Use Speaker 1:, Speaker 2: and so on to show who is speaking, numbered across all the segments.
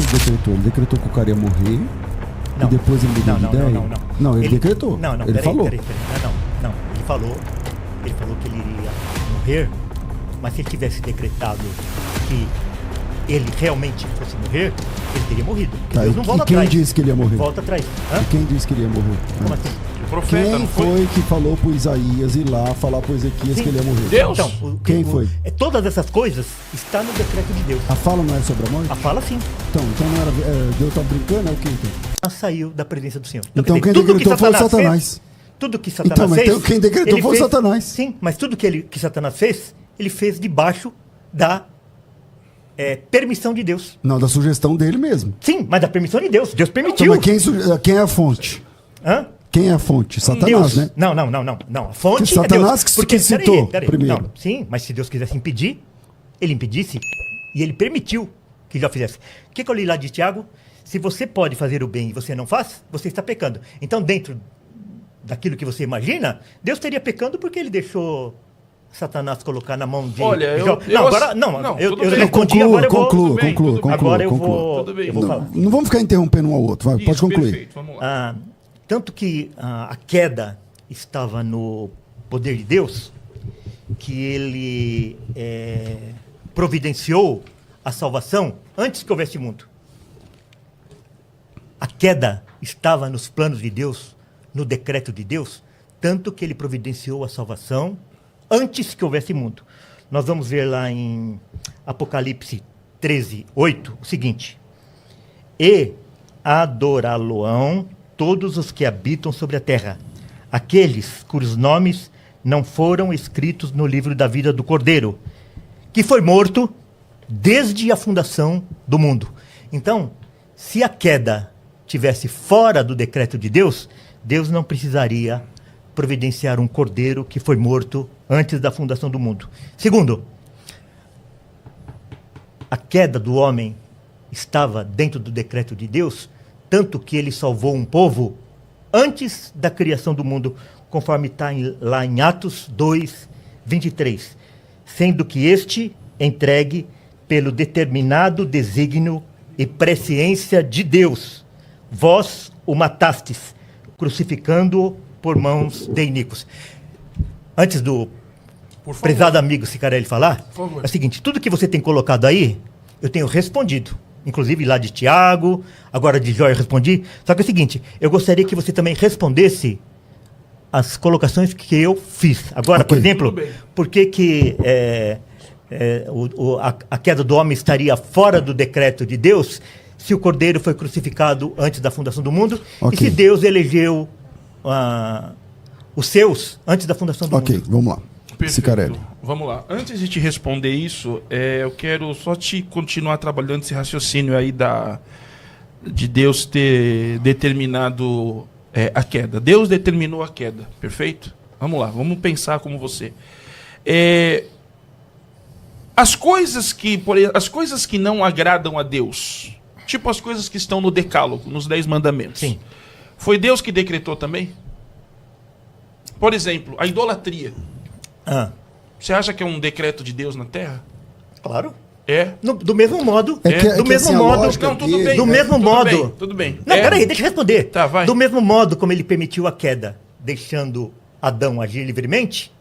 Speaker 1: que ele decretou? Ele decretou que o cara ia morrer e depois ele mudou de ideia? Não, ele decretou. Ele falou.
Speaker 2: Não. Ele falou que ele iria morrer, mas se ele tivesse decretado que ele realmente fosse morrer, ele teria morrido.
Speaker 1: Tá,
Speaker 2: Deus não volta
Speaker 1: quem
Speaker 2: atrás.
Speaker 1: disse que ele ia morrer?
Speaker 2: Volta atrás. Hã?
Speaker 1: E quem disse que ele ia morrer?
Speaker 2: Como assim?
Speaker 3: O profeta,
Speaker 1: Quem
Speaker 3: não foi?
Speaker 1: foi que falou pro Isaías ir lá falar pro Ezequias que ele ia morrer?
Speaker 3: Deus?
Speaker 2: Então,
Speaker 1: Quem foi?
Speaker 2: Todas essas coisas estão no decreto de Deus.
Speaker 1: A fala não é sobre a morte?
Speaker 2: A fala sim.
Speaker 1: Então não era. Deus tá brincando? É o quê então?
Speaker 2: Ela saiu da presença do Senhor.
Speaker 1: Então quem
Speaker 2: tudo
Speaker 1: decretou
Speaker 2: que
Speaker 1: foi o Satanás.
Speaker 2: Tudo que Satanás
Speaker 1: Então, mas
Speaker 2: fez...
Speaker 1: quem decretou
Speaker 2: ele
Speaker 1: foi o
Speaker 2: fez-
Speaker 1: Satanás.
Speaker 2: Sim, mas tudo que Satanás fez, ele fez debaixo da permissão de Deus.
Speaker 1: Não, da sugestão dele mesmo.
Speaker 2: Sim, mas da permissão de Deus. Deus
Speaker 1: Então,
Speaker 2: permitiu.
Speaker 1: mas quem é a fonte?
Speaker 2: Hã?
Speaker 1: Quem é a fonte? Satanás,
Speaker 2: Deus.
Speaker 1: né?
Speaker 2: Não. A fonte
Speaker 1: Que Satanás
Speaker 2: é Deus.
Speaker 1: que
Speaker 2: Porque,
Speaker 1: citou
Speaker 2: peraí.
Speaker 1: primeiro.
Speaker 2: Não, sim, mas se Deus quisesse impedir, ele impedisse e ele permitiu que já fizesse. O que eu li lá de Tiago? Se você pode fazer o bem e você não faz, você está pecando. Então, dentro daquilo que você imagina, Deus estaria pecando porque ele deixou Satanás colocar na mão de...
Speaker 3: Olha,
Speaker 2: eu
Speaker 3: tudo bem.
Speaker 2: respondi, agora eu vou...
Speaker 1: Conclua.
Speaker 2: Agora eu vou...
Speaker 3: Tudo bem.
Speaker 2: eu vou falar.
Speaker 1: Não vamos ficar interrompendo um ao outro. Vai, pode
Speaker 3: Isso,
Speaker 1: concluir.
Speaker 3: perfeito, vamos lá.
Speaker 2: Tanto que a queda estava no poder de Deus, que ele providenciou a salvação antes que houvesse mundo. A queda estava nos planos de Deus, no decreto de Deus, tanto que ele providenciou a salvação antes que houvesse mundo. Nós vamos ver lá em Apocalipse 13:8 o seguinte: E adorá-lo-ão todos os que habitam sobre a terra, aqueles cujos nomes não foram escritos no livro da vida do Cordeiro, que foi morto desde a fundação do mundo. Então, se a queda tivesse fora do decreto de Deus, Deus não precisaria providenciar um cordeiro que foi morto antes da fundação do mundo. Segundo, a queda do homem estava dentro do decreto de Deus, tanto que ele salvou um povo antes da criação do mundo, conforme está lá em Atos 2:23, sendo que este entregue pelo determinado desígnio e presciência de Deus, vós o matastes, crucificando-o por mãos de iníquos. Antes do prezado amigo Sicarelli falar, é o seguinte: tudo que você tem colocado aí, eu tenho respondido. Inclusive lá de Tiago, agora de Jó eu respondi. Só que é o seguinte, eu gostaria que você também respondesse as colocações que eu fiz. Agora, por exemplo, por que a queda do homem estaria fora do decreto de Deus se o Cordeiro foi crucificado antes da fundação do mundo e se Deus elegeu os seus antes da fundação do mundo?
Speaker 1: Ok, vamos lá. Sicarelli.
Speaker 3: Vamos lá. Antes de te responder isso, eu quero só te continuar trabalhando esse raciocínio aí de Deus ter determinado a queda. Deus determinou a queda, perfeito? Vamos lá, vamos pensar como você. As coisas que não agradam a Deus, tipo as coisas que estão no Decálogo, nos 10 mandamentos.
Speaker 2: Sim.
Speaker 3: Foi Deus que decretou também? Por exemplo, a idolatria. Você acha que é um decreto de Deus na Terra?
Speaker 2: Claro.
Speaker 3: É.
Speaker 2: Do mesmo modo.
Speaker 1: Do mesmo modo.
Speaker 3: Não, tudo bem.
Speaker 2: Do mesmo modo.
Speaker 3: Tudo bem.
Speaker 2: Não, peraí, deixa eu responder.
Speaker 3: Tá, vai.
Speaker 2: Do mesmo modo como ele permitiu a queda, deixando Adão agir livremente,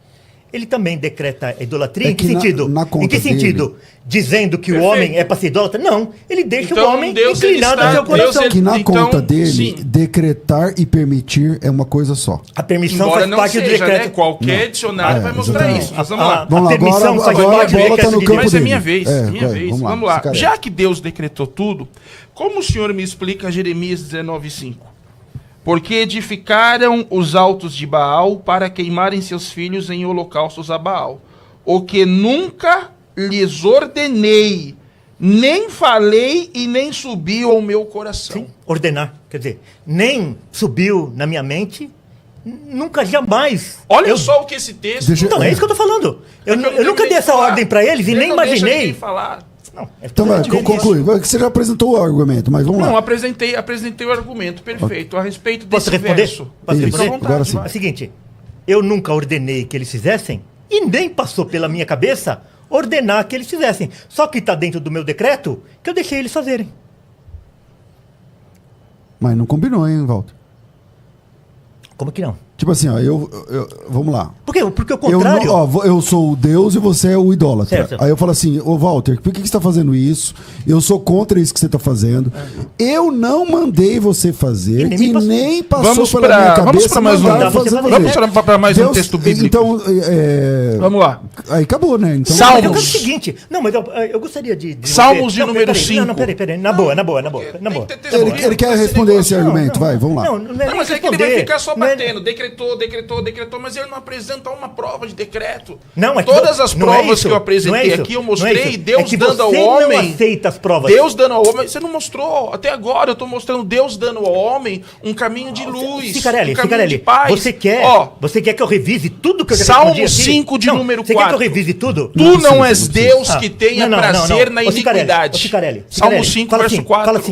Speaker 2: ele também decreta a idolatria.
Speaker 1: É
Speaker 2: Em que
Speaker 1: que
Speaker 2: sentido?
Speaker 1: na conta
Speaker 2: Em que sentido? Dizendo que o homem é para ser idólatra? Não. Ele deixa
Speaker 3: Então,
Speaker 2: o homem
Speaker 3: Deus,
Speaker 2: inclinado
Speaker 3: ele
Speaker 2: ao seu
Speaker 3: está- Deus,
Speaker 2: coração.
Speaker 1: Que na
Speaker 3: Então,
Speaker 1: conta dele,
Speaker 3: sim.
Speaker 1: decretar e permitir é uma coisa só.
Speaker 2: A permissão
Speaker 3: Embora
Speaker 2: faz
Speaker 3: não
Speaker 2: parte do
Speaker 3: seja,
Speaker 2: decreto.
Speaker 3: né? Qualquer dicionário vai mostrar
Speaker 1: exatamente.
Speaker 3: isso. Mas vamos lá.
Speaker 1: Vamos lá,
Speaker 2: permissão
Speaker 1: agora
Speaker 2: faz
Speaker 1: a
Speaker 2: parte do
Speaker 1: bola tá
Speaker 2: decreto
Speaker 1: no
Speaker 2: de
Speaker 1: campo
Speaker 2: Deus.
Speaker 3: Mas é
Speaker 1: dele.
Speaker 3: minha vez, minha vez.
Speaker 1: Vamos lá,
Speaker 3: Vamos lá.
Speaker 1: Sicarelli.
Speaker 3: Já que Deus decretou tudo, como o senhor me explica Jeremias 19:5? Porque edificaram os altos de Baal para queimarem seus filhos em holocaustos a Baal. O que nunca lhes ordenei, nem falei e nem subiu ao meu coração.
Speaker 2: Sim, ordenar. Quer dizer, nem subiu na minha mente, nunca jamais.
Speaker 3: Olha só o que esse texto...
Speaker 2: Então, é isso que eu tô falando. Eu
Speaker 3: É que
Speaker 2: nunca
Speaker 3: terminei
Speaker 2: dei
Speaker 3: de
Speaker 2: essa
Speaker 3: falar.
Speaker 2: ordem para eles e
Speaker 3: Ele
Speaker 2: nem
Speaker 3: não deixa
Speaker 2: imaginei.
Speaker 3: ninguém falar.
Speaker 2: Não,
Speaker 1: Então vai, conclui. Você já apresentou o argumento, mas vamos
Speaker 3: Não,
Speaker 1: lá.
Speaker 3: apresentei o argumento perfeito a respeito
Speaker 2: Posso
Speaker 3: desse
Speaker 2: responder?
Speaker 3: verso.
Speaker 2: Posso
Speaker 1: Isso,
Speaker 2: responder?
Speaker 1: agora sim.
Speaker 2: É o seguinte, eu nunca ordenei que eles fizessem e nem passou pela minha cabeça ordenar que eles fizessem. Só que está dentro do meu decreto que eu deixei eles fazerem.
Speaker 1: Mas não combinou, hein, Walter?
Speaker 2: Como que não?
Speaker 1: Tipo assim, ó, vamos lá.
Speaker 2: Por quê? Porque o contrário...
Speaker 1: Eu sou o Deus e você é o idólatra.
Speaker 2: Certo.
Speaker 1: Aí eu falo assim, ô Walter, por que você está fazendo isso? Eu sou contra isso que você está fazendo. Eu não mandei você fazer e nem passou pela minha cabeça.
Speaker 3: Vamos para mais mais
Speaker 1: Deus,
Speaker 3: um texto bíblico.
Speaker 1: Então,
Speaker 3: vamos lá.
Speaker 1: Aí acabou, né? Então,
Speaker 3: Salmos.
Speaker 2: Mas é o seguinte... Não, mas eu gostaria de
Speaker 3: Salmos de número 5.
Speaker 2: Não, peraí. Na boa.
Speaker 1: Ele quer responder esse argumento. Vai, vamos lá.
Speaker 2: Não é
Speaker 3: Não, mas é que ele
Speaker 2: responder.
Speaker 3: vai ficar só
Speaker 2: Não é-
Speaker 3: batendo. Decretou, mas ele não apresenta uma prova de decreto.
Speaker 2: Não, é que
Speaker 3: todas as
Speaker 2: não é
Speaker 3: provas
Speaker 2: isso,
Speaker 3: que eu apresentei
Speaker 2: não é isso,
Speaker 3: aqui, eu
Speaker 2: não é
Speaker 3: mostrei
Speaker 2: isso.
Speaker 3: Deus
Speaker 2: É que
Speaker 3: dando ao
Speaker 2: você
Speaker 3: homem.
Speaker 2: não aceita as provas.
Speaker 3: Deus dando ao homem. Você não mostrou. Até agora eu estou mostrando Deus dando ao homem um caminho de luz.
Speaker 2: Cicarelli,
Speaker 3: um caminho de paz.
Speaker 2: você quer que eu revise tudo que eu já
Speaker 3: Salmo
Speaker 2: respondi aqui?
Speaker 3: 5 de número 4.
Speaker 2: Você quer que eu revise tudo?
Speaker 3: Tu não és Deus que tenha prazer na
Speaker 2: Ô, Cicarelli,
Speaker 3: iniquidade.
Speaker 2: ô, Cicarelli,
Speaker 3: Salmo 5,
Speaker 2: fala
Speaker 3: verso
Speaker 2: assim,
Speaker 3: 4.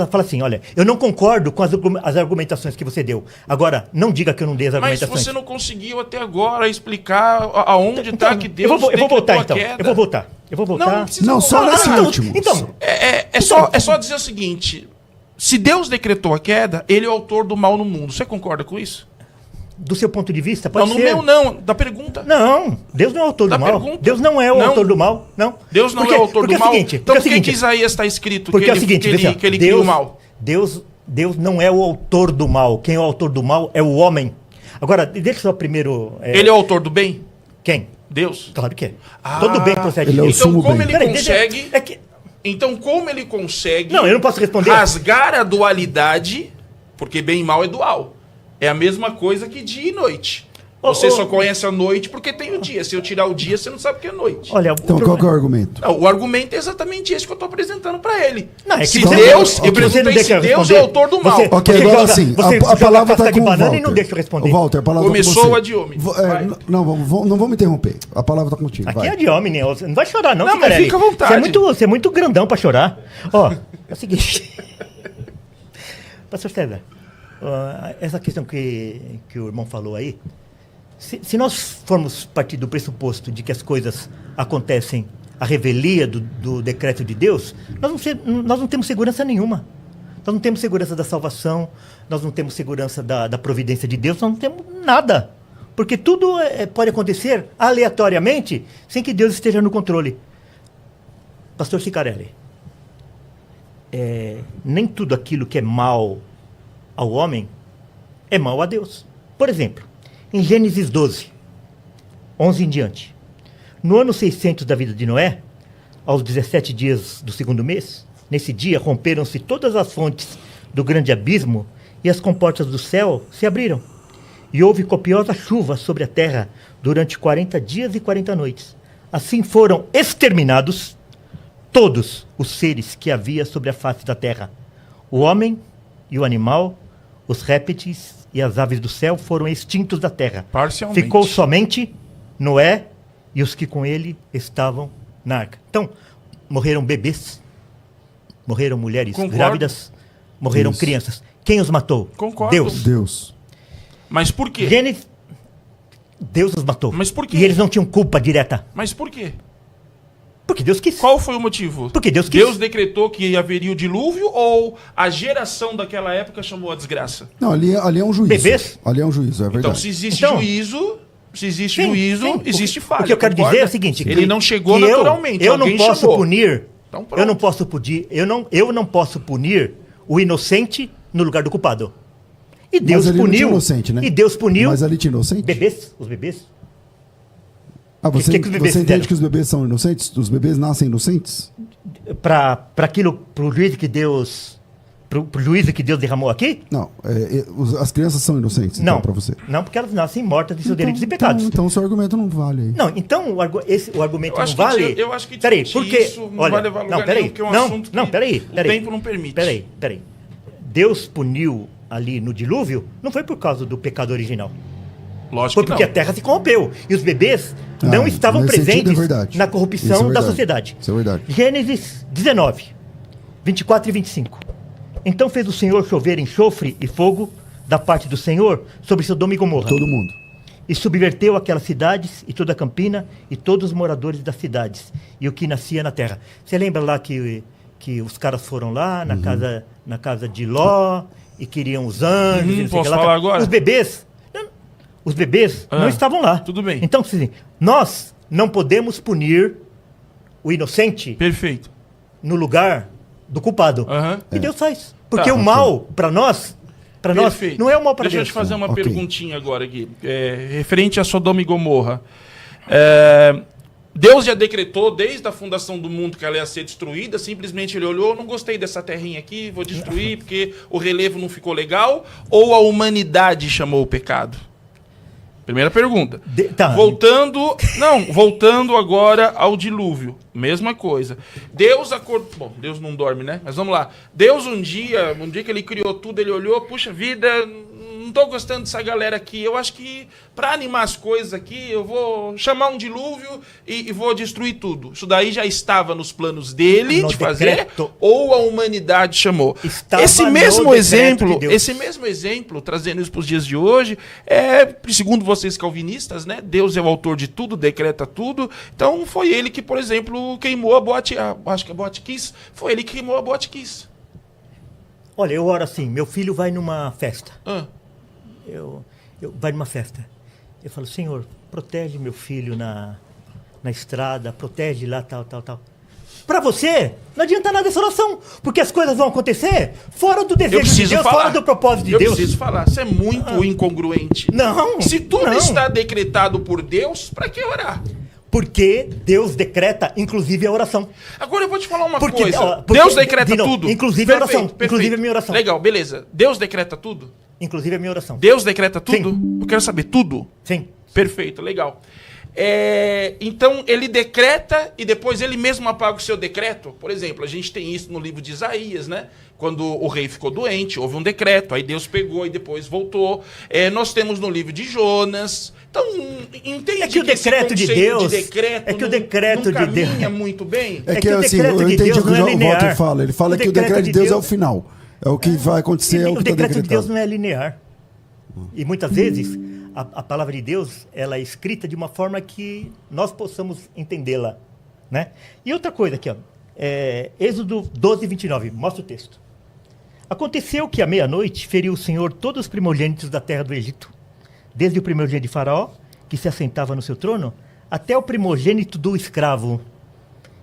Speaker 2: Fala assim, olha, eu não concordo com as argumentações que você deu. Agora, não diga que eu não dei as
Speaker 3: Mas
Speaker 2: argumentações.
Speaker 3: você não conseguiu até agora explicar aonde está que Deus
Speaker 2: eu vou voltar,
Speaker 3: decretou a
Speaker 2: então.
Speaker 3: queda.
Speaker 2: Eu vou voltar.
Speaker 3: Não precisa
Speaker 1: Não, só
Speaker 3: voltar.
Speaker 1: nesse último.
Speaker 2: Então,
Speaker 3: É só dizer o seguinte: se Deus decretou a queda, ele é o autor do mal no mundo. Você concorda com isso?
Speaker 2: do seu ponto de vista, pode
Speaker 3: Não,
Speaker 2: ser.
Speaker 3: no meu não, da pergunta.
Speaker 2: Não, Deus não é o autor
Speaker 3: Da
Speaker 2: do mal.
Speaker 3: pergunta.
Speaker 2: Deus não é o
Speaker 3: Não.
Speaker 2: autor do mal, não.
Speaker 3: Deus não
Speaker 2: Porque-
Speaker 3: é o autor
Speaker 2: porque
Speaker 3: do mal.
Speaker 2: Seguinte,
Speaker 3: Então
Speaker 2: porque
Speaker 3: por
Speaker 2: é o seguinte,
Speaker 3: que Isaías está escrito
Speaker 2: porque
Speaker 3: que
Speaker 2: é o
Speaker 3: ele,
Speaker 2: seguinte,
Speaker 3: que
Speaker 2: veja,
Speaker 3: ele, que ele cria o mal?
Speaker 2: Deus não é o autor do mal. Quem é o autor do mal é o homem. Agora, deixa eu só primeiro...
Speaker 3: Ele é o autor do bem?
Speaker 2: Quem?
Speaker 3: Deus?
Speaker 2: Claro que é.
Speaker 3: Ah,
Speaker 2: Todo bem procede
Speaker 1: ele é o
Speaker 2: de Deus.
Speaker 3: Então
Speaker 1: sumo
Speaker 3: como
Speaker 1: bem.
Speaker 3: ele
Speaker 2: Peraí,
Speaker 3: consegue...
Speaker 2: é que-
Speaker 3: Então como ele consegue...
Speaker 2: Não, eu não posso responder.
Speaker 3: rasgar a dualidade, porque bem e mal é dual. É a mesma coisa que dia e noite. Você só conhece a noite porque tem o dia. Se eu tirar o dia, você não sabe o que é noite.
Speaker 2: Olha,
Speaker 1: Então, qual que é o argumento?
Speaker 3: Não, o argumento é exatamente esse que eu estou apresentando para ele.
Speaker 2: Não, é que
Speaker 3: se
Speaker 2: você-
Speaker 3: Deus,
Speaker 2: ok.
Speaker 3: eu perguntei
Speaker 2: Você não
Speaker 3: se
Speaker 2: deixa eu
Speaker 3: Deus é
Speaker 2: responder.
Speaker 3: o autor do mal.
Speaker 2: Você-
Speaker 1: Ok,
Speaker 2: Você
Speaker 1: agora
Speaker 2: joga-
Speaker 1: sim.
Speaker 2: você
Speaker 1: A
Speaker 2: joga
Speaker 1: palavra
Speaker 2: casca
Speaker 1: está
Speaker 2: de
Speaker 1: com o
Speaker 2: banana
Speaker 1: Walter.
Speaker 2: e não deixa eu responder.
Speaker 1: Ô, Walter, a palavra
Speaker 3: Começou
Speaker 1: tá com você.
Speaker 3: a de homem.
Speaker 1: Vai. Não vamos interromper. A palavra está contigo.
Speaker 2: Aqui
Speaker 1: vai.
Speaker 2: é de homem, né? Você não vai chorar, não,
Speaker 3: Não, mas
Speaker 2: Cicarelli.
Speaker 3: fica à vontade.
Speaker 2: Você é muito grandão pra chorar. Ó, é o seguinte. Pastor César, essa questão que o irmão falou aí, se nós formos partir do pressuposto de que as coisas acontecem à revelia do decreto de Deus, nós não temos segurança nenhuma. Nós não temos segurança da salvação, nós não temos segurança da providência de Deus, nós não temos nada. Porque tudo pode acontecer aleatoriamente sem que Deus esteja no controle. Pastor Cicarelli, nem tudo aquilo que é mal ao homem é mal a Deus. Por exemplo, em Gênesis 12, 11 em diante. No ano 600 da vida de Noé, aos 17 dias do segundo mês, nesse dia romperam-se todas as fontes do grande abismo e as comportas do céu se abriram. E houve copiosa chuva sobre a terra durante 40 dias e 40 noites. Assim foram exterminados todos os seres que havia sobre a face da terra. O homem e o animal, os répteis e as aves do céu foram extintos da terra.
Speaker 3: Parcialmente.
Speaker 2: Ficou somente Noé e os que com ele estavam na arca. Então, morreram bebês, morreram mulheres
Speaker 3: Concordo.
Speaker 2: grávidas, morreram
Speaker 1: Isso.
Speaker 2: crianças. Quem os matou?
Speaker 3: Concordo.
Speaker 1: Deus.
Speaker 3: Mas por quê?
Speaker 2: Gênesis, Deus os matou.
Speaker 3: Mas por quê?
Speaker 2: E eles não tinham culpa direta.
Speaker 3: Mas por quê?
Speaker 2: Porque Deus quis.
Speaker 3: Qual foi o motivo?
Speaker 2: Porque Deus quis.
Speaker 3: Deus decretou que haveria o dilúvio ou a geração daquela época chamou a desgraça?
Speaker 1: Não, ali é um juízo.
Speaker 2: Bebês?
Speaker 1: Ali é um juízo, é verdade.
Speaker 3: Então, se existe
Speaker 2: Então-
Speaker 3: juízo,
Speaker 2: Sim,
Speaker 3: juízo,
Speaker 2: sim.
Speaker 3: existe falha.
Speaker 2: O que eu quero
Speaker 3: concorda?
Speaker 2: dizer é o seguinte:
Speaker 3: ele
Speaker 2: que-
Speaker 3: não chegou
Speaker 2: que
Speaker 3: naturalmente.
Speaker 2: Eu não
Speaker 3: alguém
Speaker 2: posso
Speaker 3: chamou.
Speaker 2: punir.
Speaker 3: Então, pronto.
Speaker 2: Eu não posso punir. Eu não posso punir o inocente no lugar do culpado. E Deus
Speaker 1: Mas ali não tinha
Speaker 2: puniu.
Speaker 1: inocente, né?
Speaker 2: E Deus puniu.
Speaker 1: Mas ali tinha inocente?
Speaker 2: Bebês, os bebês.
Speaker 1: Ah, você,
Speaker 2: que os bebês
Speaker 1: você entende
Speaker 2: fizeram?
Speaker 1: que os bebês são inocentes? Os bebês nascem inocentes?
Speaker 2: Pro juízo que Deus. Pro juízo que Deus derramou aqui?
Speaker 1: Não. As crianças são inocentes,
Speaker 2: Não.
Speaker 1: então, pra você.
Speaker 2: Não, porque elas nascem mortas de seus delitos e pecados.
Speaker 1: Então o seu argumento não vale aí.
Speaker 2: Não, então o argumento
Speaker 3: Eu
Speaker 2: não
Speaker 3: acho que
Speaker 2: vale.
Speaker 3: eu acho que
Speaker 2: peraí,
Speaker 3: discutir
Speaker 2: porque
Speaker 3: isso não
Speaker 2: olha,
Speaker 3: vai levar a lugar
Speaker 2: não, peraí,
Speaker 3: nenhum, porque é um
Speaker 2: não,
Speaker 3: assunto que
Speaker 2: não, peraí,
Speaker 3: o
Speaker 2: peraí.
Speaker 3: tempo não permite.
Speaker 2: Peraí. Deus puniu ali no dilúvio não foi por causa do pecado original.
Speaker 3: Lógico
Speaker 2: Foi
Speaker 3: que
Speaker 2: porque a
Speaker 3: não.
Speaker 2: terra se corrompeu e os bebês não estavam
Speaker 1: nesse sentido
Speaker 2: presentes
Speaker 1: é verdade.
Speaker 2: na
Speaker 1: Isso
Speaker 2: corrupção
Speaker 1: é
Speaker 2: da
Speaker 1: verdade.
Speaker 2: sociedade.
Speaker 1: Isso é verdade.
Speaker 2: Gênesis 19, 24 e 25. Então fez o Senhor chover enxofre e fogo da parte do Senhor sobre Sodoma e Gomorra.
Speaker 1: Todo mundo.
Speaker 2: E subverteu aquelas cidades e toda a campina e todos os moradores das cidades e o que nascia na terra. Você lembra lá que que os caras foram lá na casa de Ló e queriam os anjos. E não sei
Speaker 3: Posso
Speaker 2: o que lá.
Speaker 3: falar agora?
Speaker 2: Os bebês não estavam lá.
Speaker 3: Tudo bem.
Speaker 2: Então, assim, nós não podemos punir o inocente
Speaker 3: Perfeito.
Speaker 2: no lugar do culpado. E Deus faz. Porque o mal, para nós, não é o mal para Deus.
Speaker 3: Deixa eu te fazer uma perguntinha agora aqui. Referente a Sodoma e Gomorra. Deus já decretou desde a fundação do mundo que ela ia ser destruída, simplesmente ele olhou, não gostei dessa terrinha aqui, vou destruir porque o relevo não ficou legal, ou a humanidade chamou o pecado? Primeira pergunta. Voltando agora ao dilúvio, mesma coisa. Deus acordou, bom, Deus não dorme, né? Mas vamos lá. Deus um dia que ele criou tudo, ele olhou, puxa vida, não tô gostando dessa galera aqui. Eu acho que para animar as coisas aqui, eu vou chamar um dilúvio e vou destruir tudo. Isso daí já estava nos planos dele de fazer, ou a humanidade chamou? Esse mesmo exemplo, trazendo isso para os dias de hoje, segundo vocês calvinistas, né? Deus é o autor de tudo, decreta tudo. Então foi ele que, por exemplo, queimou a boate, acho que a Boate Kiss, foi ele que queimou a Boate Kiss.
Speaker 2: Olha, eu oro assim, meu filho vai numa festa. Vai numa festa. Eu falo, Senhor, protege meu filho na estrada, protege lá, tal. Para você, não adianta nada essa oração, porque as coisas vão acontecer fora do desejo de Deus, fora do propósito de Deus.
Speaker 3: Eu preciso falar, você é muito incongruente.
Speaker 2: Não.
Speaker 3: Se tudo está decretado por Deus, para que orar?
Speaker 2: Porque Deus decreta, inclusive, a oração.
Speaker 3: Agora eu vou te falar uma coisa. Deus decreta tudo.
Speaker 2: Inclusive a oração. Inclusive a minha oração.
Speaker 3: Legal, beleza. Deus decreta tudo?
Speaker 2: Inclusive a minha oração.
Speaker 3: Deus decreta tudo?
Speaker 2: Sim.
Speaker 3: Eu quero saber tudo.
Speaker 2: Sim.
Speaker 3: Perfeito, legal. Então ele decreta e depois ele mesmo apaga o seu decreto. Por exemplo, a gente tem isso no livro de Isaías, né? Quando o rei ficou doente, houve um decreto, aí Deus pegou e depois voltou. Nós temos no livro de Jonas. Então, entende
Speaker 2: que o decreto de Deus
Speaker 3: de decreto
Speaker 2: o decreto
Speaker 3: não
Speaker 2: de Deus
Speaker 3: caminha muito bem?
Speaker 1: É que assim, eu entendi o que o Walter fala. Ele fala que o decreto de Deus é o final. É o que vai acontecer, é o que está decretado.
Speaker 2: O decreto de Deus não é linear. E muitas vezes a palavra de Deus ela é escrita de uma forma que nós possamos entendê-la, né? E outra coisa aqui, ó, Êxodo 12, 29, mostra o texto. Aconteceu que à meia-noite feriu o Senhor todos os primogênitos da terra do Egito, desde o primogênito de Faraó, que se assentava no seu trono, até o primogênito do escravo,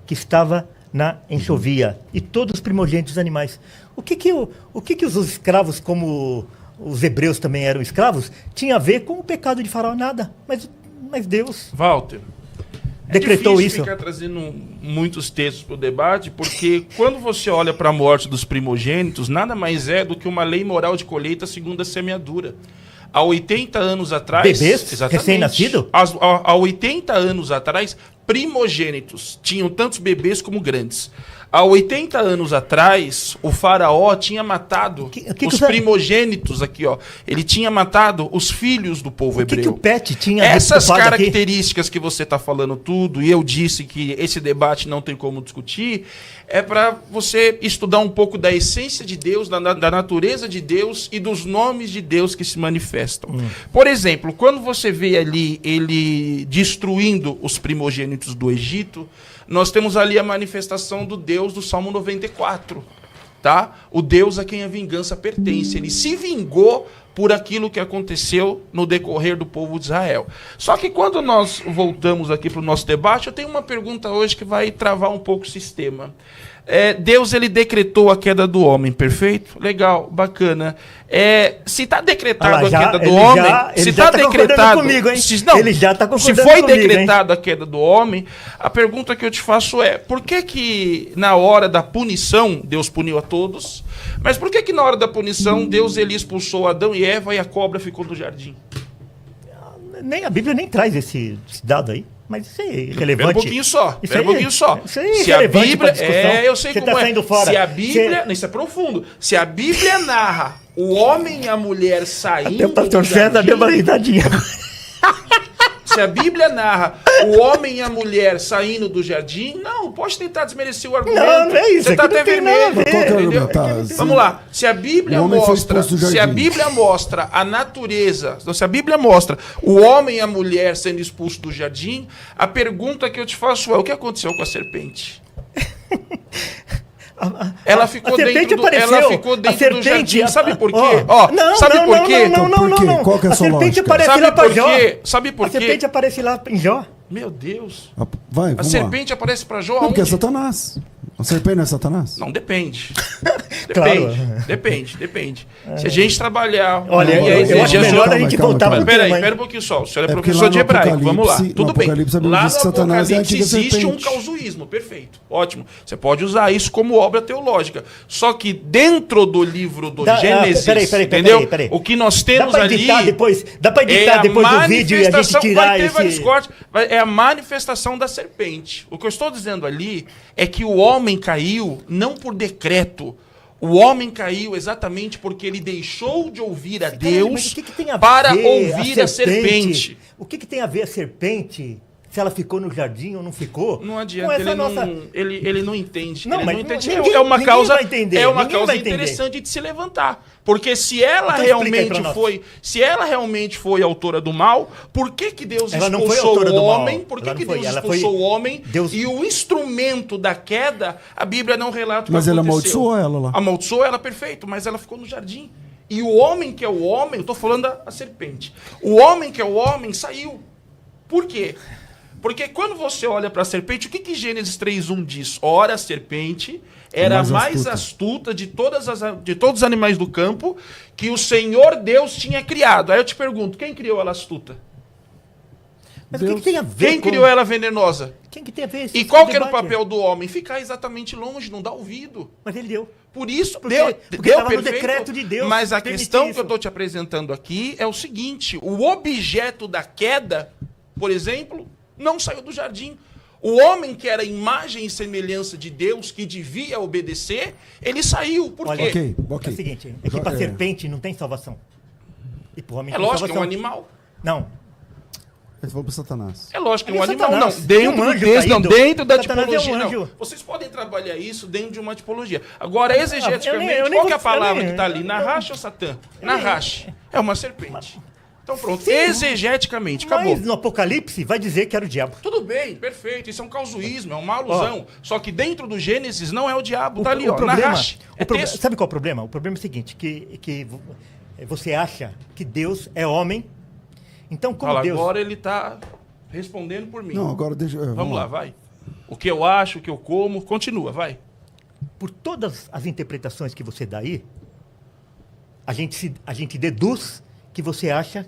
Speaker 2: que estava na enxovia, e todos os primogênitos dos animais. O que os escravos, como os hebreus também eram escravos, tinha a ver com o pecado de Faraó? Nada. Mas Deus
Speaker 3: Walter,
Speaker 2: decretou isso.
Speaker 3: Ficar trazendo muitos textos para o debate, porque quando você olha para a morte dos primogênitos, nada mais é do que uma lei moral de colheita segundo a semeadura. Há 80 anos atrás...
Speaker 2: Bebês? Recém-nascido?
Speaker 3: Há 80 anos atrás, primogênitos tinham tantos bebês como grandes. Há 80 anos atrás, o faraó tinha matado os primogênitos aqui, ó. Ele tinha matado os filhos do povo hebreu.
Speaker 2: Que o Pet tinha
Speaker 3: essas características aqui que você está falando tudo, e eu disse que esse debate não tem como discutir, é para você estudar um pouco da essência de Deus, da natureza de Deus e dos nomes de Deus que se manifestam. Por exemplo, quando você vê ali ele destruindo os primogênitos do Egito, nós temos ali a manifestação do Deus do Salmo 94, tá? O Deus a quem a vingança pertence. Ele se vingou por aquilo que aconteceu no decorrer do povo de Israel. Só que quando nós voltamos aqui para o nosso debate, eu tenho uma pergunta hoje que vai travar um pouco o sistema. Deus ele decretou a queda do homem, perfeito? Legal, bacana. Se está decretado a queda do homem, se está decretado comigo, hein?
Speaker 2: Ele já está concordando
Speaker 3: se foi decretado a queda do homem, a pergunta que eu te faço é: por que na hora da punição Deus puniu a todos? Mas por que na hora da punição Deus ele expulsou Adão e Eva e a cobra ficou no jardim?
Speaker 2: A Bíblia nem traz esse dado aí. Mas isso é irrelevante.
Speaker 3: Espera um pouquinho só.
Speaker 2: Isso é irrelevante. Se a Bíblia,
Speaker 3: eu sei como é. Se a Bíblia, isso é profundo. Se a Bíblia narra o homem e a mulher saindo
Speaker 2: até o pastor César deu uma risadinha.
Speaker 3: Se a Bíblia narra o homem e a mulher saindo do jardim, não, pode tentar desmerecer o argumento.
Speaker 2: Não é isso.
Speaker 3: Você está até vermelho.
Speaker 1: Vamos
Speaker 3: lá. Se a Bíblia mostra a natureza, se a Bíblia mostra o homem e a mulher sendo expulsos do jardim, a pergunta que eu te faço é: o que aconteceu com a serpente? Ela ficou dentro do jardim. Sabe por quê? Sabe por quê?
Speaker 1: Não. Qual que é a sua lógica?
Speaker 3: Sabe por quê?
Speaker 2: A serpente aparece lá em Jó.
Speaker 3: Meu Deus.
Speaker 1: A
Speaker 3: serpente aparece para Jó aonde?
Speaker 1: Porque é Satanás. A serpente não é Satanás?
Speaker 3: Não, depende.
Speaker 2: Claro.
Speaker 3: Depende. Se a gente trabalhar...
Speaker 2: Olha, eu acho melhor a gente voltar para o tema.
Speaker 3: Pera um pouquinho só. O senhor é professor de hebraico. Vamos lá. Tudo bem. Lá no Apocalipse existe um causuísmo. Perfeito. Ótimo. Você pode usar isso como obra teológica. Só que dentro do livro do Gênesis... Entendeu?
Speaker 2: Peraí.
Speaker 3: O que nós temos ali...
Speaker 2: Dá para editar depois do vídeo e a gente tirar esse...
Speaker 3: vários cortes. É a manifestação da serpente. O que eu estou dizendo ali é que o homem caiu não por decreto. O homem caiu exatamente porque ele deixou de ouvir a Deus para ouvir a serpente.
Speaker 2: O que tem a ver a serpente? Se ela ficou no jardim ou não ficou?
Speaker 3: Não adianta, ele não entende.
Speaker 2: Não, mas
Speaker 3: entende.
Speaker 2: Ninguém,
Speaker 3: é uma causa
Speaker 2: vai
Speaker 3: interessante de se levantar. Porque se ela realmente foi autora do mal, por que Deus expulsou o homem? Por que Deus expulsou o homem? E o instrumento da queda, a Bíblia não relata o que
Speaker 1: aconteceu. Mas ele amaldiçoou ela lá.
Speaker 3: Amaldiçoou ela, perfeito, mas ela ficou no jardim. E o homem que é o homem, eu estou falando a serpente, o homem que é o homem saiu. Por quê? Porque quando você olha para a serpente, o que Gênesis 3:1 diz? Ora, a serpente era a mais astuta de todos os animais do campo que o Senhor Deus tinha criado. Aí eu te pergunto, quem criou ela astuta?
Speaker 2: Mas o que tem a ver
Speaker 3: Quem criou ela venenosa?
Speaker 2: Quem que tem a ver
Speaker 3: E qual que era o papel do homem? Ficar exatamente longe, não dar ouvido.
Speaker 2: Mas ele deu.
Speaker 3: Por isso,
Speaker 2: porque
Speaker 3: deu
Speaker 2: perfeito,
Speaker 3: no
Speaker 2: decreto de Deus.
Speaker 3: Mas a questão que eu estou te apresentando aqui é o seguinte, o objeto da queda, por exemplo, não saiu do jardim. O homem que era imagem e semelhança de Deus, que devia obedecer, ele saiu. Por quê?
Speaker 2: É o seguinte, é que para a serpente não tem salvação. E para o homem
Speaker 3: tem
Speaker 2: lógico
Speaker 3: salvação. É um animal.
Speaker 2: Não.
Speaker 1: Eles vão para Satanás.
Speaker 3: É lógico que é um animal. Dentro da tipologia. Não. Vocês podem trabalhar isso dentro de uma tipologia. Agora, exegeticamente, qual que é a palavra que está ali? Nahash ou Satã? Nahash. É uma serpente. Então pronto, exegeticamente, acabou.
Speaker 2: Mas no Apocalipse vai dizer que era o diabo.
Speaker 3: Tudo bem, perfeito. Isso é um causuísmo, é uma alusão. Só que dentro do Gênesis não é o diabo, tá ali, ó.
Speaker 2: Sabe qual é o problema? O problema é o seguinte, que você acha que Deus é homem, então como Deus...
Speaker 3: Agora ele está respondendo por mim.
Speaker 1: Não, agora deixa...
Speaker 3: Vamos lá, vai. O que eu acho, o que eu como, continua, vai.
Speaker 2: Por todas as interpretações que você dá aí, a gente deduz que você acha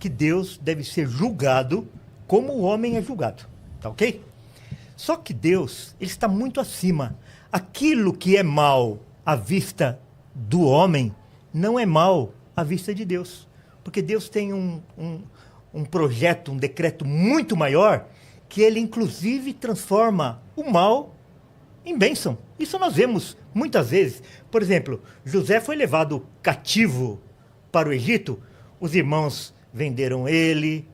Speaker 2: que Deus deve ser julgado como o homem é julgado. Tá ok? Só que Deus, ele está muito acima. Aquilo que é mal à vista do homem, não é mal à vista de Deus. Porque Deus tem um projeto, um decreto muito maior, que ele inclusive transforma o mal em bênção. Isso nós vemos muitas vezes. Por exemplo, José foi levado cativo para o Egito, os irmãos venderam ele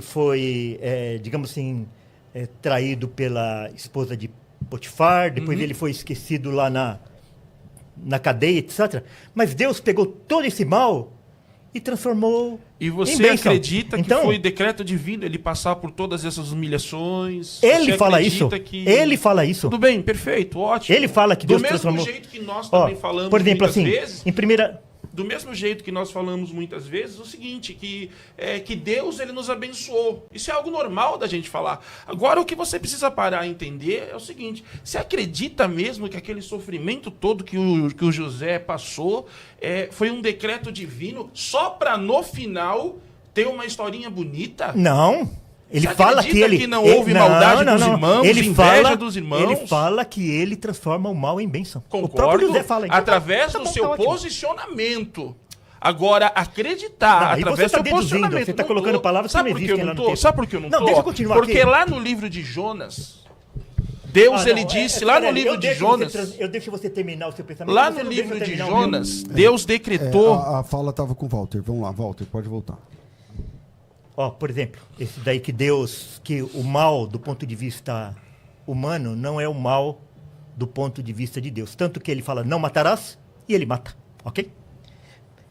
Speaker 2: foi, digamos assim, traído pela esposa de Potifar, depois ele foi esquecido lá na cadeia, etc. Mas Deus pegou todo esse mal e transformou
Speaker 3: E você
Speaker 2: em bênção.
Speaker 3: acredita que foi decreto divino ele passar por todas essas humilhações?
Speaker 2: Ele fala isso. Ele fala isso.
Speaker 3: Tudo bem, perfeito, ótimo.
Speaker 2: Ele fala que Deus transformou.
Speaker 3: Do mesmo jeito que nós também falamos
Speaker 2: por exemplo,
Speaker 3: muitas vezes...
Speaker 2: Do
Speaker 3: mesmo jeito que nós falamos muitas vezes, o seguinte, que Deus ele nos abençoou. Isso é algo normal da gente falar. Agora, o que você precisa parar e entender é o seguinte, você acredita mesmo que aquele sofrimento todo que o José passou foi um decreto divino só para, no final, ter uma historinha bonita?
Speaker 2: Não. Ele fala que
Speaker 3: não houve maldade dos irmãos, inveja dos irmãos.
Speaker 2: Ele fala que ele transforma o mal em bênção.
Speaker 3: Concordo,
Speaker 2: o próprio José fala. Então,
Speaker 3: através do seu posicionamento. Agora, acreditar através do seu posicionamento.
Speaker 2: Você está colocando palavras que não existem lá no texto.
Speaker 3: Sabe por que eu não estou?
Speaker 2: Deixa eu continuar
Speaker 3: Porque lá no livro de Jonas, Deus ele disse, lá no livro de Jonas...
Speaker 2: Eu deixo você terminar o seu pensamento.
Speaker 3: Lá no livro de Jonas, Deus decretou...
Speaker 1: A fala estava com o Walter. Vamos lá, Walter, pode voltar.
Speaker 2: Por exemplo, esse daí que o mal do ponto de vista humano não é o mal do ponto de vista de Deus. Tanto que ele fala, não matarás, e ele mata. Ok?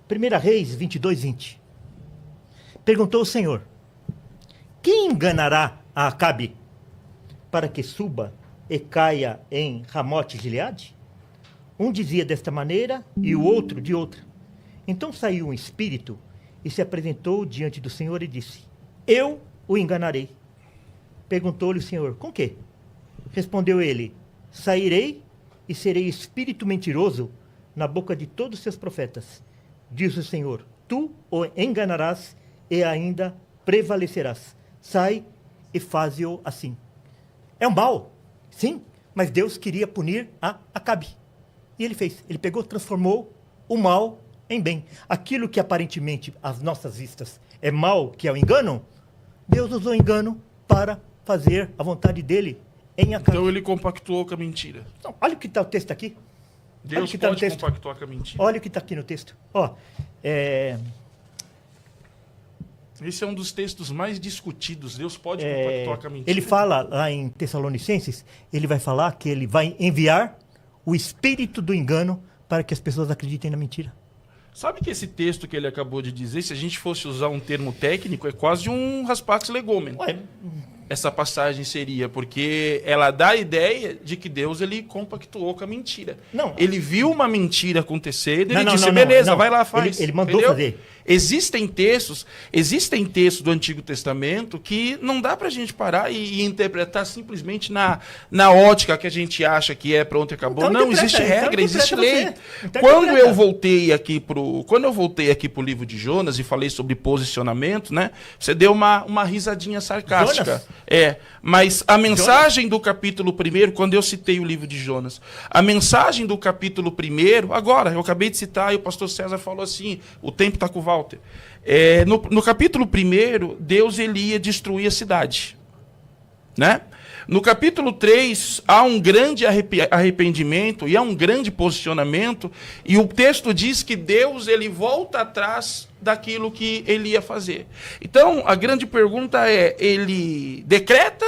Speaker 2: 1 Reis 22:20. Perguntou o Senhor, quem enganará a Acabe para que suba e caia em Ramote Gileade? Um dizia desta maneira e o outro de outra. Então saiu um espírito e se apresentou diante do Senhor e disse: eu o enganarei. Perguntou-lhe o Senhor: com quê? Respondeu ele: sairei e serei espírito mentiroso na boca de todos os seus profetas. Diz o Senhor: tu o enganarás e ainda prevalecerás. Sai e faze-o assim. É um mal, sim, mas Deus queria punir a Acabe. E ele fez. Ele pegou, transformou o mal em bem. Aquilo que aparentemente, às nossas vistas, é mal, que é o engano, Deus usou o engano para fazer a vontade dele em Acabe.
Speaker 3: Então ele compactuou com a mentira.
Speaker 2: Então, olha o que está o texto aqui.
Speaker 3: Deus pode compactuar com a mentira.
Speaker 2: Olha o que está aqui no texto.
Speaker 3: Esse é um dos textos mais discutidos. Deus pode compactuar com a mentira.
Speaker 2: Ele fala lá em Tessalonicenses, ele vai falar que ele vai enviar o espírito do engano para que as pessoas acreditem na mentira.
Speaker 3: Sabe que esse texto que ele acabou de dizer, se a gente fosse usar um termo técnico, é quase um raspax legomen.
Speaker 2: Ué,
Speaker 3: Essa passagem seria, porque ela dá a ideia de que Deus ele compactuou com a mentira.
Speaker 2: Não.
Speaker 3: Ele viu uma mentira acontecer, ele
Speaker 2: Não,
Speaker 3: disse,
Speaker 2: não,
Speaker 3: beleza,
Speaker 2: não.
Speaker 3: vai lá, faz.
Speaker 2: Ele mandou
Speaker 3: entendeu?
Speaker 2: fazer.
Speaker 3: Existem textos do Antigo Testamento que não dá pra gente parar e interpretar simplesmente na ótica que a gente acha que é, pronto, acabou.
Speaker 2: Então
Speaker 3: não,
Speaker 2: interpreta,
Speaker 3: existe regra,
Speaker 2: então
Speaker 3: existe
Speaker 2: interpreta
Speaker 3: lei.
Speaker 2: você. Então
Speaker 3: Quando
Speaker 2: interpreta.
Speaker 3: eu voltei aqui pro livro de Jonas e falei sobre posicionamento, né? Você deu uma risadinha sarcástica.
Speaker 2: Jonas?
Speaker 3: Mas a mensagem do capítulo 1, quando eu citei o livro de Jonas, a mensagem do capítulo 1, agora, eu acabei de citar e o pastor César falou assim, o tempo está com o Walter. No capítulo 1, Deus ele ia destruir a cidade. Né? No capítulo 3, há um grande arrependimento e há um grande posicionamento, e o texto diz que Deus ele volta atrás daquilo que ele ia fazer. Então, a grande pergunta é, ele decreta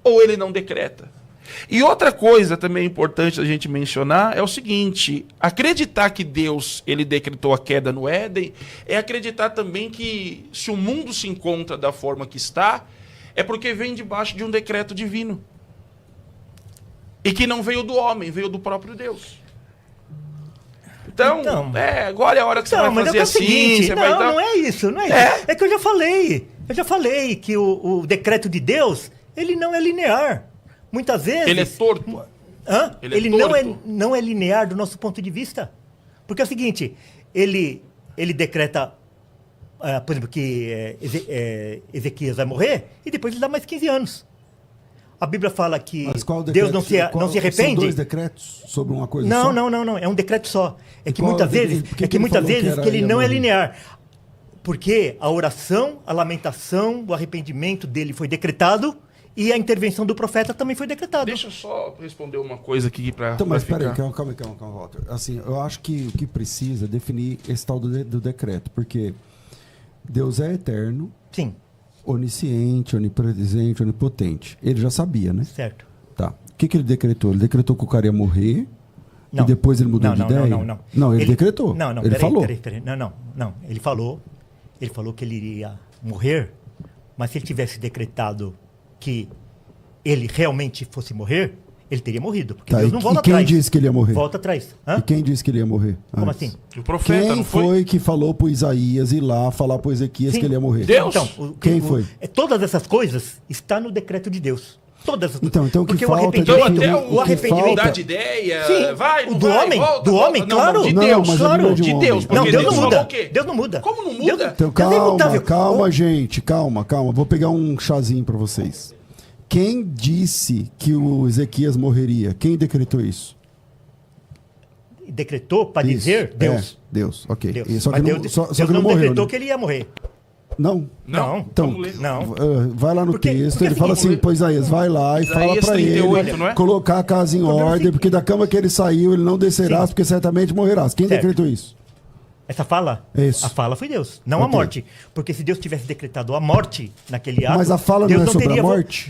Speaker 3: ou ele não decreta? E outra coisa também importante a gente mencionar é o seguinte, acreditar que Deus ele decretou a queda no Éden é acreditar também que se o mundo se encontra da forma que está, é porque vem debaixo de um decreto divino. E que não veio do homem, veio do próprio Deus. Então agora é a hora que você vai fazer assim,
Speaker 2: seguinte,
Speaker 3: você vai dar...
Speaker 2: Não é isso, não é isso. É que eu já falei que o decreto de Deus, ele não é linear. Muitas vezes...
Speaker 3: Ele é torto.
Speaker 2: Ele não é linear do nosso ponto de vista. Porque é o seguinte, ele decreta, por exemplo, que Ezequias vai morrer e depois ele dá mais 15 anos. A Bíblia fala que Deus não se arrepende.
Speaker 1: São dois decretos sobre uma coisa
Speaker 2: não,
Speaker 1: só?
Speaker 2: Não. É um decreto só. É que muitas vezes ele não é linear. Porque a oração, a lamentação, o arrependimento dele foi decretado e a intervenção do profeta também foi decretada.
Speaker 3: Deixa eu só responder uma coisa aqui para
Speaker 1: Então, mas peraí, calma, Walter. Assim, eu acho que o que precisa é definir esse tal do decreto, porque Deus é eterno.
Speaker 2: Sim.
Speaker 1: Onisciente, onipresente, onipotente. Ele já sabia, né?
Speaker 2: Certo.
Speaker 1: Tá. O que ele decretou? Ele decretou que o cara ia morrer
Speaker 2: não.
Speaker 1: E depois ele mudou de ideia? Não, ele decretou. Ele falou.
Speaker 2: Peraí. Não. Ele falou que ele iria morrer, mas se ele tivesse decretado que ele realmente fosse morrer, ele teria morrido. Porque Deus não volta atrás.
Speaker 1: E quem disse que ele ia morrer?
Speaker 2: Volta atrás.
Speaker 1: E quem disse que ele ia morrer?
Speaker 2: Como assim?
Speaker 3: O profeta,
Speaker 1: quem
Speaker 3: não
Speaker 1: foi que falou pro Isaías ir lá falar pro Ezequias que ele ia morrer?
Speaker 3: Deus.
Speaker 2: Então,
Speaker 1: quem foi?
Speaker 2: Todas essas coisas estão no decreto de Deus. Todas as
Speaker 1: Então o que
Speaker 2: porque
Speaker 1: falta
Speaker 3: o arrependimento mudar de ideia,
Speaker 2: sim,
Speaker 3: vai, não
Speaker 2: do
Speaker 3: vai,
Speaker 2: homem,
Speaker 3: volta,
Speaker 2: do homem,
Speaker 3: volta.
Speaker 2: claro.
Speaker 3: Não, de
Speaker 1: Não,
Speaker 3: Deus,
Speaker 1: mas
Speaker 2: claro.
Speaker 1: de
Speaker 3: Deus,
Speaker 1: homem.
Speaker 3: porque
Speaker 2: Deus não
Speaker 3: falou
Speaker 2: muda.
Speaker 3: o quê?
Speaker 2: Deus não muda.
Speaker 3: Como não muda?
Speaker 1: Então
Speaker 2: Deus é imutável.
Speaker 1: calma, gente, calma. Vou pegar um chazinho para vocês. Quem disse que o Ezequias morreria? Quem decretou isso?
Speaker 2: Decretou para dizer Deus.
Speaker 1: Deus, ok.
Speaker 2: Deus.
Speaker 1: Só que
Speaker 2: Deus
Speaker 1: não morreu,
Speaker 2: decretou
Speaker 1: né?
Speaker 2: que ele ia morrer.
Speaker 1: Não?
Speaker 2: Então,
Speaker 1: vai lá no texto, ele fala assim, pois Isaías, vai lá e fala pra
Speaker 3: 38,
Speaker 1: ele
Speaker 3: não é?
Speaker 1: colocar a casa em ordem, porque da cama que ele saiu, ele não descerás, porque certamente morrerás. Quem decretou isso?
Speaker 2: Essa fala?
Speaker 1: Isso.
Speaker 2: A fala foi Deus, não a morte. Porque se Deus tivesse decretado a morte naquele ato...
Speaker 1: Mas a fala
Speaker 2: Deus
Speaker 1: não é sobre
Speaker 2: teria
Speaker 1: a morte?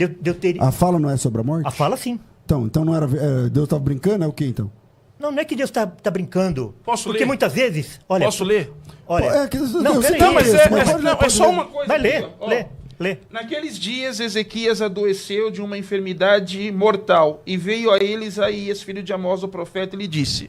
Speaker 1: A fala não é sobre a morte?
Speaker 2: A fala sim.
Speaker 1: Então não era... Deus estava brincando? É o que então?
Speaker 2: Não é que Deus tá brincando.
Speaker 3: Posso
Speaker 2: porque
Speaker 3: ler?
Speaker 2: muitas vezes... Olha,
Speaker 3: Posso ler?
Speaker 2: Olha,
Speaker 3: É só uma coisa.
Speaker 2: Vai ler, lê.
Speaker 3: Naqueles dias, Ezequias adoeceu de uma enfermidade mortal, e veio a ele Isaías, filho de Amós, o profeta, e lhe disse: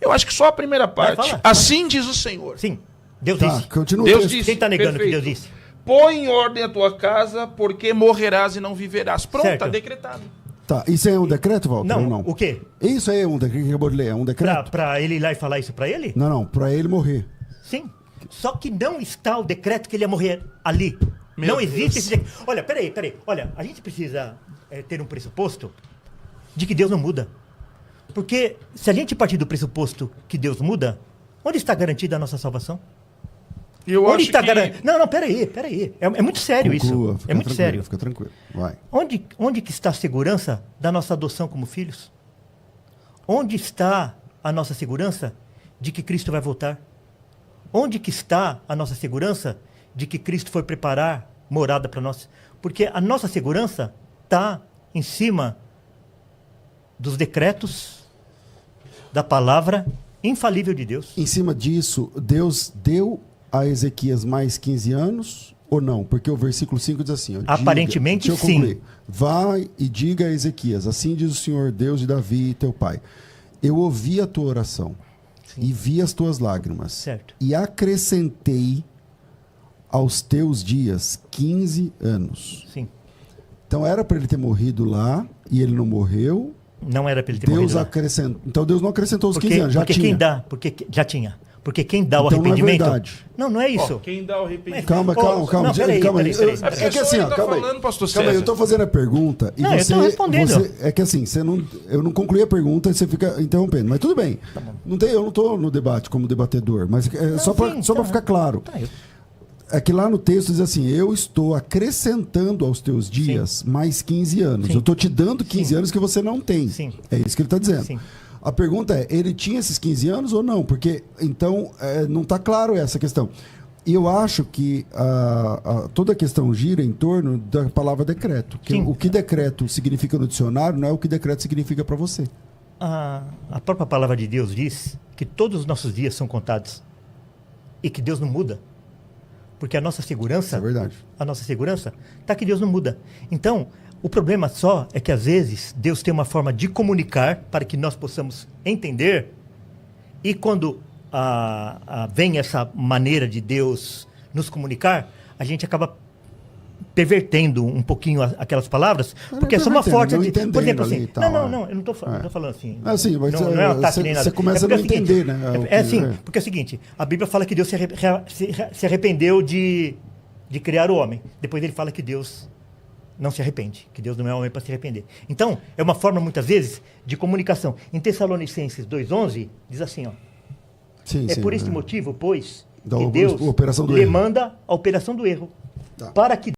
Speaker 3: Eu acho que só a primeira parte.
Speaker 2: fala.
Speaker 3: Assim diz o Senhor.
Speaker 2: Sim, Deus
Speaker 1: Tá,
Speaker 2: disse.
Speaker 1: continua.
Speaker 3: Deus
Speaker 1: o texto.
Speaker 3: disse.
Speaker 2: Quem está negando
Speaker 3: Perfeito.
Speaker 2: que Deus disse?
Speaker 3: Põe em ordem a tua casa, porque morrerás e não viverás. Pronto,
Speaker 2: Certo.
Speaker 3: está decretado.
Speaker 1: Tá, isso aí é um decreto, Walter?
Speaker 2: Não,
Speaker 1: ou não?
Speaker 2: o quê?
Speaker 1: Isso aí é um decreto que acabou de ler, é um decreto?
Speaker 2: Para ele ir lá e falar isso para ele?
Speaker 1: Não, pra ele morrer.
Speaker 2: Sim. Só que não está o decreto que ele ia morrer ali.
Speaker 3: Meu
Speaker 2: não
Speaker 3: Deus.
Speaker 2: existe esse decreto. Olha, peraí. Olha, a gente precisa ter um pressuposto de que Deus não muda. Porque se a gente partir do pressuposto que Deus muda, onde está garantida a nossa salvação?
Speaker 3: Eu
Speaker 2: Onde
Speaker 3: acho
Speaker 2: está
Speaker 3: que...
Speaker 2: garantida? Não, peraí. É muito sério
Speaker 1: Conclua,
Speaker 2: isso.
Speaker 1: fica
Speaker 2: É muito
Speaker 1: tranquilo,
Speaker 2: sério.
Speaker 1: Fica tranquilo, vai.
Speaker 2: Onde que está a segurança da nossa adoção como filhos? Onde está a nossa segurança de que Cristo vai voltar? Onde que está a nossa segurança de que Cristo foi preparar morada para nós? Porque a nossa segurança está em cima dos decretos da palavra infalível de Deus.
Speaker 1: Em cima disso, Deus deu a Ezequias mais 15 anos ou não? Porque o versículo 5 diz assim... Ó,
Speaker 2: Aparentemente,
Speaker 1: deixa eu concluir.
Speaker 2: sim.
Speaker 1: Vai e diga a Ezequias, assim diz o Senhor, Deus de Davi, teu pai. Eu ouvi a tua oração e vi as tuas lágrimas.
Speaker 2: Certo.
Speaker 1: E acrescentei aos teus dias 15 anos.
Speaker 2: Sim.
Speaker 1: Então era para ele ter morrido lá e ele não morreu.
Speaker 2: Não era para ele ter
Speaker 1: Deus
Speaker 2: morrido lá.
Speaker 1: acrescentou. Então Deus não acrescentou os 15
Speaker 2: Porque,
Speaker 1: anos, já
Speaker 2: porque
Speaker 1: tinha.
Speaker 2: quem dá, já tinha. Porque quem dá o
Speaker 1: Então não é
Speaker 2: arrependimento.
Speaker 1: verdade.
Speaker 2: Não é isso.
Speaker 3: Ó, quem dá o arrependimento...
Speaker 1: Calma.
Speaker 2: Não, peraí.
Speaker 1: É que assim, ó,
Speaker 3: Tá
Speaker 1: calma
Speaker 3: falando,
Speaker 1: aí.
Speaker 3: pastor
Speaker 1: Calma aí, eu
Speaker 3: César.
Speaker 1: tô fazendo a pergunta e
Speaker 2: Não, eu
Speaker 1: você,
Speaker 2: tô respondendo.
Speaker 1: é que assim, eu não concluí a pergunta e você fica interrompendo, mas tudo bem. Eu não tô no debate como debatedor, mas só para ficar claro.
Speaker 2: Tá,
Speaker 1: É que lá no texto diz assim, eu estou acrescentando aos teus dias mais 15 anos.
Speaker 2: Sim.
Speaker 1: Eu estou te dando 15
Speaker 2: Sim.
Speaker 1: anos que você não tem.
Speaker 2: Sim.
Speaker 1: É isso que ele está dizendo.
Speaker 2: Sim.
Speaker 1: A pergunta é, ele tinha esses 15 anos ou não? Porque, então, não está claro essa questão. E eu acho que toda a questão gira em torno da palavra decreto. Que
Speaker 2: Sim.
Speaker 1: o que decreto significa no dicionário não é o que decreto significa para você.
Speaker 2: A própria palavra de Deus diz que todos os nossos dias são contados. E que Deus não muda. Porque a nossa segurança...
Speaker 1: Isso é verdade.
Speaker 2: A nossa segurança está que Deus não muda. Então, o problema só é que às vezes Deus tem uma forma de comunicar para que nós possamos entender. E quando vem essa maneira de Deus nos comunicar, a gente acaba pervertendo um pouquinho aquelas palavras, porque é só uma forma de... Por exemplo, assim... Não, eu não estou falando assim.
Speaker 1: Assim, mas
Speaker 2: não é um ataque nem nada.
Speaker 1: você começa a não
Speaker 2: porque é o seguinte,
Speaker 1: entender, né?
Speaker 2: É assim, porque é o seguinte, a Bíblia fala que Deus se arrependeu de criar o homem. Depois ele fala que Deus não se arrepende, que Deus não é homem para se arrepender. Então, é uma forma, muitas vezes, de comunicação. Em Tessalonicenses 2,11, diz assim, ó.
Speaker 1: Sim,
Speaker 2: Por este motivo, pois,
Speaker 1: Da
Speaker 2: que Deus
Speaker 1: operação do
Speaker 2: lhe
Speaker 1: erro.
Speaker 2: manda a operação do erro.
Speaker 1: Tá.
Speaker 2: Para que